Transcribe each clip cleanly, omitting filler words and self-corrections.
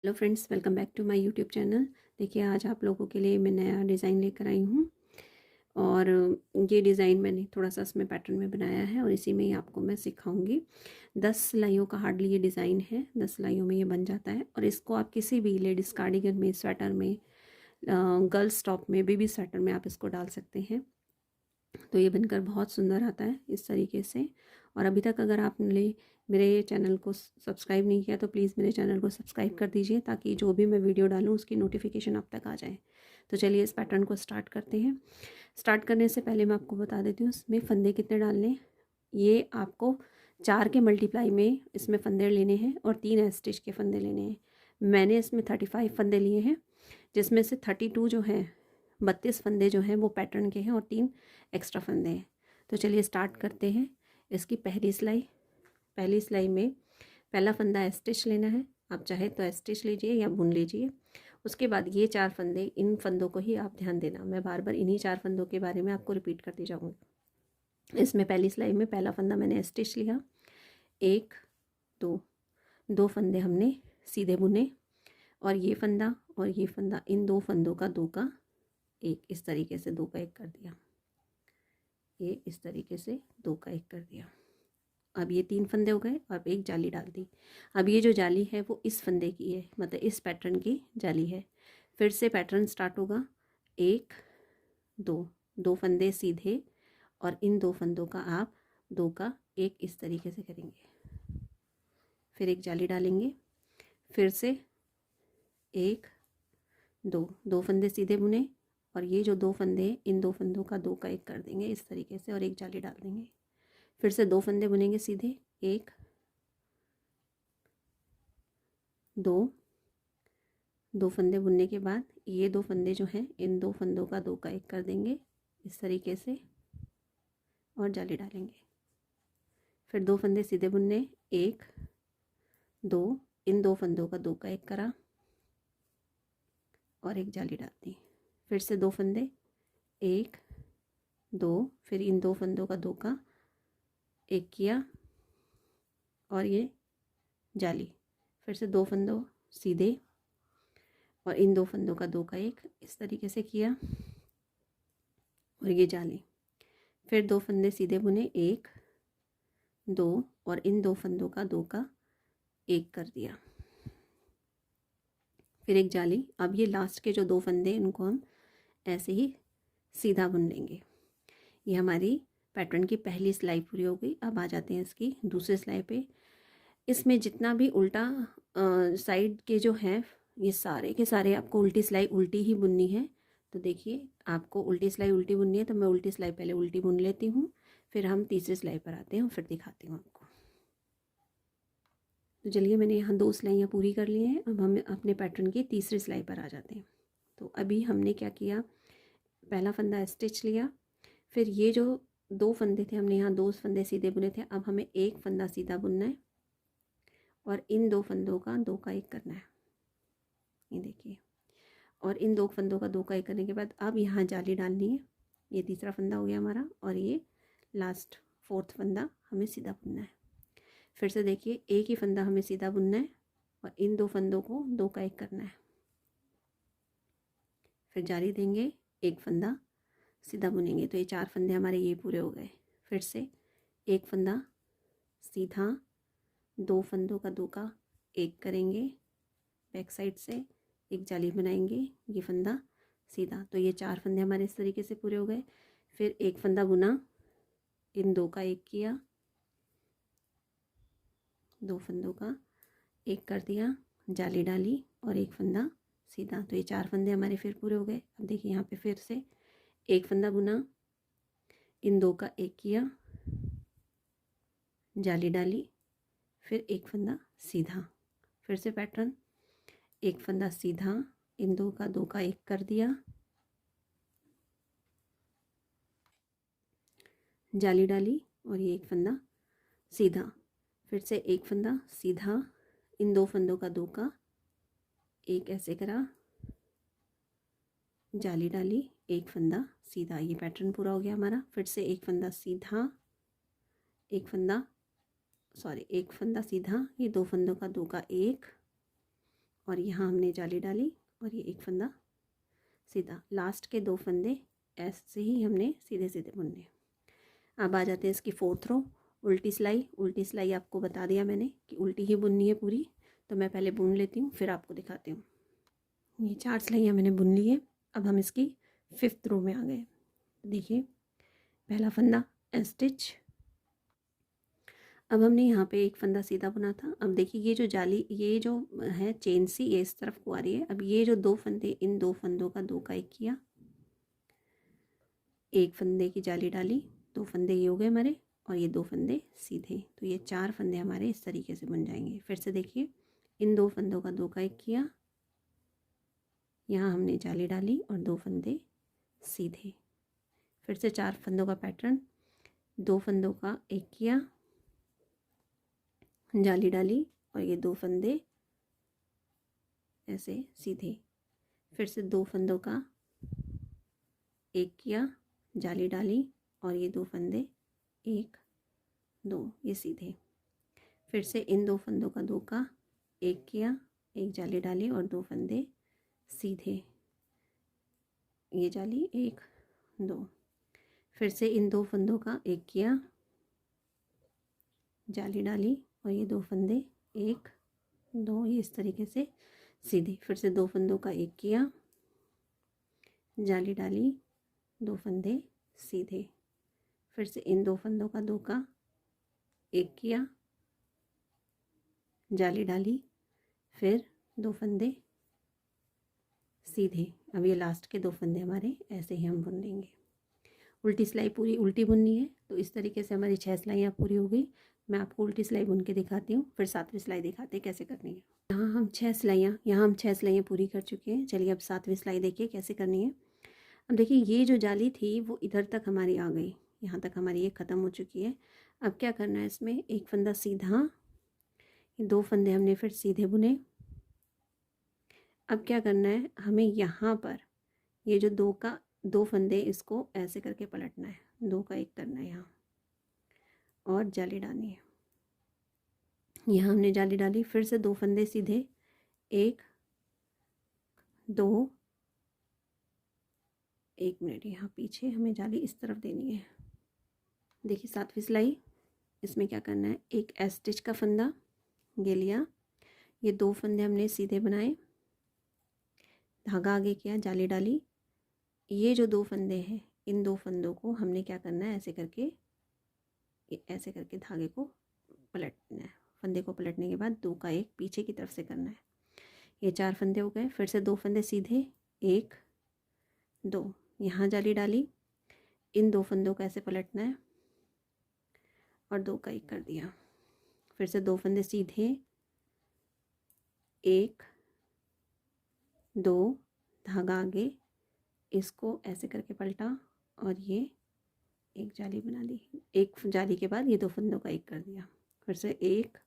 Hello friends, welcome back to my YouTube channel. देखिए, आज आप लोगों के लिए मैं नया डिज़ाइन लेकर आई हूँ और ये डिज़ाइन मैंने थोड़ा सा इसमें पैटर्न में बनाया है और इसी में ही आपको मैं सिखाऊंगी। 10 सिलाइयों का हार्डली ये डिज़ाइन है, 10 सिलाइयों में ये बन जाता है और इसको आप किसी भी लेडीज़ कार्डिगन में, स्वेटर में, गर्ल्स टॉप में, बेबी स्वेटर में आप इसको डाल सकते हैं। तो ये बनकर बहुत सुंदर आता है इस तरीके से। और अभी तक अगर आपने मेरे चैनल को सब्सक्राइब नहीं किया तो प्लीज़ मेरे चैनल को सब्सक्राइब कर दीजिए, ताकि जो भी मैं वीडियो डालूँ उसकी नोटिफिकेशन आप तक आ जाए। तो चलिए इस पैटर्न को स्टार्ट करते हैं। स्टार्ट करने से पहले मैं आपको बता देती हूँ इसमें फंदे कितने डालने हैं। ये आपको 4 के मल्टीप्लाई में इसमें फंदे लेने हैं और 3 स्टिच के फंदे लेने हैं। मैंने इसमें 35 फंदे लिए हैं, जिसमें से 32 जो हैं, 32 फंदे जो हैं वो पैटर्न के हैं और 3 एक्स्ट्रा फंदे हैं। तो चलिए स्टार्ट करते हैं। इसकी पहली सिलाई में पहला फंदा स्टिच लेना है। आप चाहे तो स्टिच लीजिए या बुन लीजिए। उसके बाद ये 4 फंदे, इन फंदों को ही आप ध्यान देना, मैं बार बार इन्हीं 4 फंदों के बारे में आपको रिपीट करती जाऊँगी। इसमें पहली सिलाई में पहला फंदा मैंने स्टिच लिया, 1 2 2 फंदे हमने सीधे बुने और ये फंदा और ये फंदा, इन 2 फंदों का 2 का 1, इस तरीके से 2 का 1 कर दिया। ये इस तरीके से 2 का 1 कर दिया। अब ये 3 फंदे हो गए और एक जाली डाल दी। अब ये जो जाली है वो इस फंदे की है, मतलब इस पैटर्न की जाली है। फिर से पैटर्न स्टार्ट होगा, 1 2 2 फंदे सीधे और इन 2 फंदों का आप 2 का 1 इस तरीके से करेंगे। फिर एक जाली डालेंगे, फिर से 1 2 2 फंदे सीधे बुने और ये जो 2 फंदे हैं, इन 2 फंदों का 2 का 1 कर देंगे इस तरीके से और एक जाली डाल देंगे। फिर से 2 फंदे बुनेंगे सीधे, 1 2 2 फंदे बुनने के बाद ये 2 फंदे जो हैं, इन 2 फंदों का 2 का 1 कर देंगे इस तरीके से और जाली डालेंगे। फिर 2 फंदे सीधे बुनने, 1 2 इन 2 फंदों का 2 का 1 करा और एक जाली डाल दी। फिर से 2 फंदे, 1 2 फिर इन 2 फंदों का 2 का 1 किया और ये जाली। फिर से 2 फंदों सीधे और इन 2 फंदों का 2 का 1 इस तरीके से किया और ये जाली। फिर 2 फंदे सीधे बुने, 1 2 और इन 2 फंदों का 2 का 1 कर दिया। फिर एक जाली। अब ये लास्ट के जो 2 फंदे इनको हम ऐसे ही सीधा बुन लेंगे। ये हमारी पैटर्न की पहली सिलाई पूरी हो गई। अब आ जाते हैं इसकी दूसरी सिलाई पे। इसमें जितना भी उल्टा साइड के जो हैं, ये सारे के सारे आपको उल्टी सिलाई उल्टी ही बुननी है। तो देखिए, आपको उल्टी सिलाई उल्टी बुननी है तो मैं उल्टी सिलाई पहले उल्टी बुन लेती हूँ, फिर हम तीसरी सिलाई पर आते हैं और फिर दिखाती हूँ आपको। तो चलिए, मैंने यहाँ 2 सिलाइयाँ पूरी कर ली हैं। अब हम अपने पैटर्न की तीसरी सिलाई पर आ जाते हैं। तो अभी हमने क्या किया, पहला फंदा स्टिच लिया, फिर ये जो 2 फंदे थे हमने यहाँ 2 फंदे सीधे बुने थे, अब हमें एक फंदा सीधा बुनना है और इन 2 फंदों का 2 का 1 करना है। ये देखिए, और इन 2 फंदों का 2 का 1 करने के बाद अब यहाँ जाली डालनी है। ये तीसरा फंदा हो गया हमारा और ये लास्ट 4th फंदा हमें सीधा बुनना है। फिर से देखिए, एक ही फंदा हमें सीधा बुनना है और इन 2 फंदों को 2 का 1 करना है। फिर जाली देंगे, एक फंदा सीधा बुनेंगे। तो ये 4 फंदे हमारे ये पूरे हो गए। फिर से एक फंदा सीधा, 2 फंदों का 2 का 1 करेंगे, बैक साइड से एक जाली बनाएंगे, ये फंदा सीधा। तो ये 4 फंदे हमारे इस तरीके से पूरे हो गए। फिर एक फंदा बुना, इन 2 का 1 किया, 2 फंदों का 1 कर दिया, जाली डाली और एक फंदा सीधा। तो ये 4 फंदे हमारे फिर पूरे हो गए। अब देखिए, यहाँ पे फिर से एक फंदा बुना, इन 2 का 1 किया, जाली डाली, फिर एक फंदा सीधा। फिर से पैटर्न, एक फंदा सीधा, इन 2 का 2 का 1 कर दिया, जाली डाली और ये एक फंदा सीधा। फिर से एक फंदा सीधा, इन 2 फंदों का 2 का 1 ऐसे करा, जाली डाली, एक फंदा सीधा। ये पैटर्न पूरा हो गया हमारा। फिर से एक फंदा सीधा, एक फंदा सीधा, ये 2 फंदों का 2 का 1 और यहाँ हमने जाली डाली और ये एक फंदा सीधा, लास्ट के 2 फंदे ऐसे ही हमने सीधे सीधे बुनने। अब आ जाते हैं इसकी 4th रो, उल्टी सिलाई। उल्टी सिलाई आपको बता दिया मैंने कि उल्टी ही बुननी है पूरी, तो मैं पहले बुन लेती हूँ फिर आपको दिखाती हूँ। ये 4 सिलाइयाँ मैंने बुन ली है। अब हम इसकी 5th रो में आ गए। देखिए पहला फंदा स्टिच। अब हमने यहाँ पे एक फंदा सीधा बुना था। अब देखिए ये जो जाली, ये जो है चेन सी, ये इस तरफ को आ रही है। अब ये जो 2 फंदे, इन 2 फंदों का 2 का 1 किया, एक फंदे की जाली डाली, 2 फंदे ये हो गए हमारे और ये 2 फंदे सीधे, तो ये 4 फंदे हमारे इस तरीके से बन जाएंगे। फिर से देखिए इन 2 फंदों का 2 का 1 किया, यहाँ हमने जाली डाली और 2 फंदे सीधे। फिर से 4 फंदों का पैटर्न, 2 फंदों का 1 किया, जाली डाली और ये 2 फंदे ऐसे सीधे। फिर से 2 फंदों का 1 किया, जाली डाली और ये 2 फंदे 1 2 ये सीधे। फिर से इन 2 फंदों का 2 का 1 किया, एक जाली डाली और 2 फंदे सीधे, ये जाली 1 2। फिर से इन 2 फंदों का 1 किया, जाली डाली और ये 2 फंदे 1 2 ये इस तरीके से सीधे। फिर से 2 फंदों का 1 किया, जाली डाली, 2 फंदे सीधे। फिर से इन 2 फंदों का 2 का 1 किया, जाली डाली, फिर 2 फंदे सीधे। अब ये लास्ट के 2 फंदे हमारे ऐसे ही हम बुन लेंगे। उल्टी सिलाई पूरी उल्टी बुननी है, तो इस तरीके से हमारी 6 सिलाइयाँ पूरी हो गई। मैं आपको उल्टी सिलाई बुन के दिखाती हूँ, फिर 7वीं सिलाई दिखाते हैं कैसे करनी है। यहाँ हम 6 सिलाइयाँ पूरी कर चुके हैं। चलिए अब 7वीं सिलाई देखिए कैसे करनी है। अब देखिए ये जो जाली थी वो इधर तक हमारी आ गई, यहाँ तक हमारी ये ख़त्म हो चुकी है। अब क्या करना है, इसमें एक फंदा सीधा, 2 फंदे हमने फिर सीधे बुने। अब क्या करना है, हमें यहाँ पर ये जो 2 फंदे, इसको ऐसे करके पलटना है, 2 का 1 करना है यहाँ और जाली डालनी है। यहाँ हमने जाली डाली, फिर से 2 फंदे सीधे, 1 2 1 मिनट, यहाँ पीछे हमें जाली इस तरफ देनी है। देखिए 7वीं सिलाई, इसमें क्या करना है, एक स्टिच का फंदा ये लिया, ये 2 फंदे हमने सीधे बनाए, धागा आगे किया, जाली डाली, ये जो 2 फंदे हैं इन 2 फंदों को हमने क्या करना है, ऐसे करके धागे को पलटना है। फंदे को पलटने के बाद 2 का 1 पीछे की तरफ से करना है। ये 4 फंदे हो गए। फिर से 2 फंदे सीधे, 1 2 यहाँ जाली डाली, इन 2 फंदों को ऐसे पलटना है और 2 का 1 कर दिया। फिर से 2 फंदे सीधे, 1 2 धागा आगे, इसको ऐसे करके पलटा और ये एक जाली बना ली। एक जाली के बाद ये 2 फंदों का 1 कर दिया। फिर से 1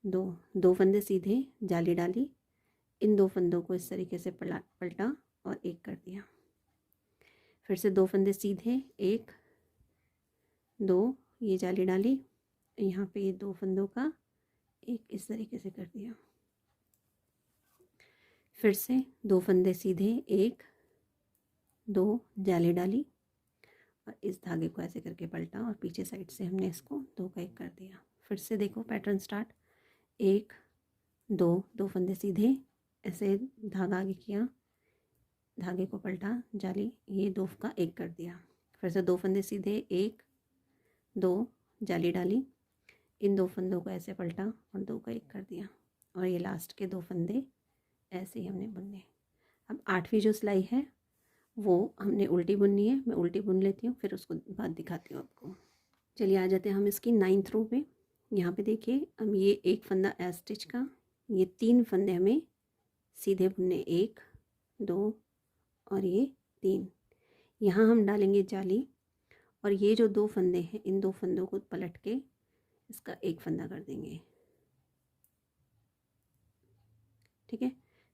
2 फंदे सीधे, जाली डाली, इन 2 फंदों को इस तरीके से पलटा और 1 कर दिया। फिर से 2 फंदे सीधे, 1 2 ये जाली डाली, यहाँ पे ये 2 फंदों का 1 इस तरीके से कर दिया। फिर से 2 फंदे सीधे, 1 2 जाली डाली और इस धागे को ऐसे करके पलटा और पीछे साइड से हमने इसको 2 का 1 कर दिया। फिर से देखो पैटर्न स्टार्ट, 1 2 फंदे सीधे, ऐसे धागा आगे किया, धागे को पलटा, जाली, ये 2 का 1 कर दिया। फिर से 2 फंदे सीधे, 1 2 जाली डाली, इन 2 फंदों को ऐसे पलटा और 2 का 1 कर दिया और ये लास्ट के 2 फंदे ऐसे ही हमने बुनने। अब 8वीं जो सिलाई है वो हमने उल्टी बुननी है। मैं उल्टी बुन लेती हूँ, फिर उसको बाद दिखाती हूँ आपको। चलिए आ जाते हैं हम इसकी 9th रो में। यहाँ पे देखिए हम ये एक फंदा स्टिच का, ये 3 फंदे हमें सीधे बुनने, 1 2 और ये 3। यहाँ हम डालेंगे जाली और ये जो 2 फंदे हैं इन 2 फंदों को पलट के इसका 1 फंदा कर देंगे, ठीक है।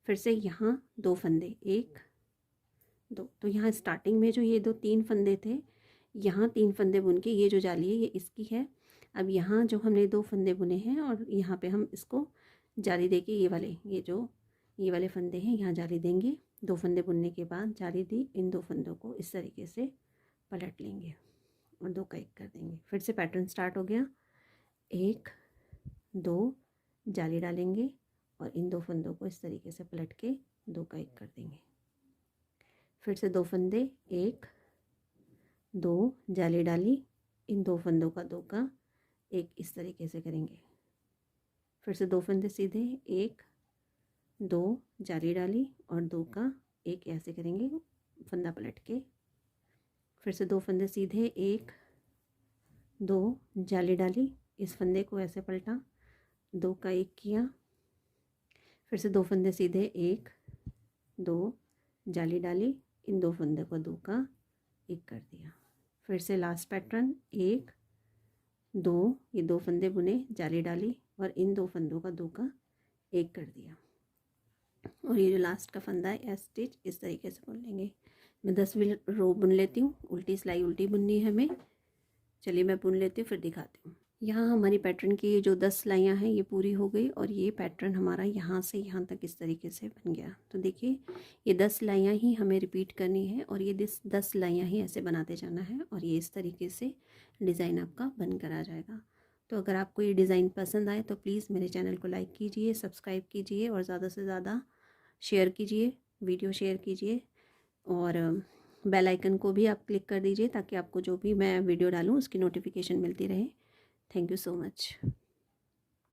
फिर से यहाँ 2 फंदे, 1 2, तो यहाँ स्टार्टिंग में जो ये 3 फंदे थे, यहाँ 3 फंदे बुन के ये जो जाली है ये इसकी है। अब यहाँ जो हमने 2 फंदे बुने हैं और यहाँ पे हम इसको जाली देके ये वाले, ये जो ये वाले फंदे हैं, यहाँ जाली देंगे। 2 फंदे बुनने के बाद जाली दी, इन 2 फंदों को इस तरीके से पलट लेंगे और 2 का 1 कर देंगे। फिर से पैटर्न स्टार्ट हो गया। 1 2 जाली डालेंगे और इन 2 फंदों को इस तरीके से पलट के 2 का 1 कर देंगे। फिर से 2 फंदे, 1 2 जाली डाली, इन 2 फंदों का 2 का 1 इस तरीके से करेंगे। फिर से 2 फंदे सीधे, 1 2 जाली डाली और 2 का 1 ऐसे करेंगे फंदा पलट के। फिर से 2 फंदे सीधे, 1 2 जाली डाली, इस फंदे को ऐसे पलटा, 2 का 1 किया। फिर से 2 फंदे सीधे, 1 2 जाली डाली, इन 2 फंदे को 2 का 1 कर दिया। फिर से लास्ट पैटर्न, 1 2 ये 2 फंदे बुने, जाली डाली और इन 2 फंदों का 2 का 1 कर दिया। और ये जो लास्ट का फंदा है एस स्टिच इस तरीके से बुन लेंगे। मैं 10 रो बुन लेती हूँ। उल्टी सिलाई उल्टी बुननी है हमें। चलिए मैं बुन लेती हूँ, फिर दिखाती हूँ। यहाँ हमारी पैटर्न की जो 10 सिलाइयाँ हैं ये पूरी हो गई और ये पैटर्न हमारा यहाँ से यहाँ तक इस तरीके से बन गया। तो देखिए ये 10 सिलाइयाँ ही हमें रिपीट करनी है और ये 10 सिलाइयाँ ही ऐसे बनाते जाना है और ये इस तरीके से डिज़ाइन आपका बन कर आ जाएगा। तो अगर आपको ये डिज़ाइन पसंद आए तो प्लीज़ मेरे चैनल को लाइक कीजिए, सब्सक्राइब कीजिए और ज़्यादा से ज़्यादा शेयर कीजिए, वीडियो शेयर कीजिए और बेल आइकन को भी आप क्लिक कर दीजिए ताकि आपको जो भी मैं वीडियो डालूँ उसकी नोटिफिकेशन मिलती रहे। Thank you so much.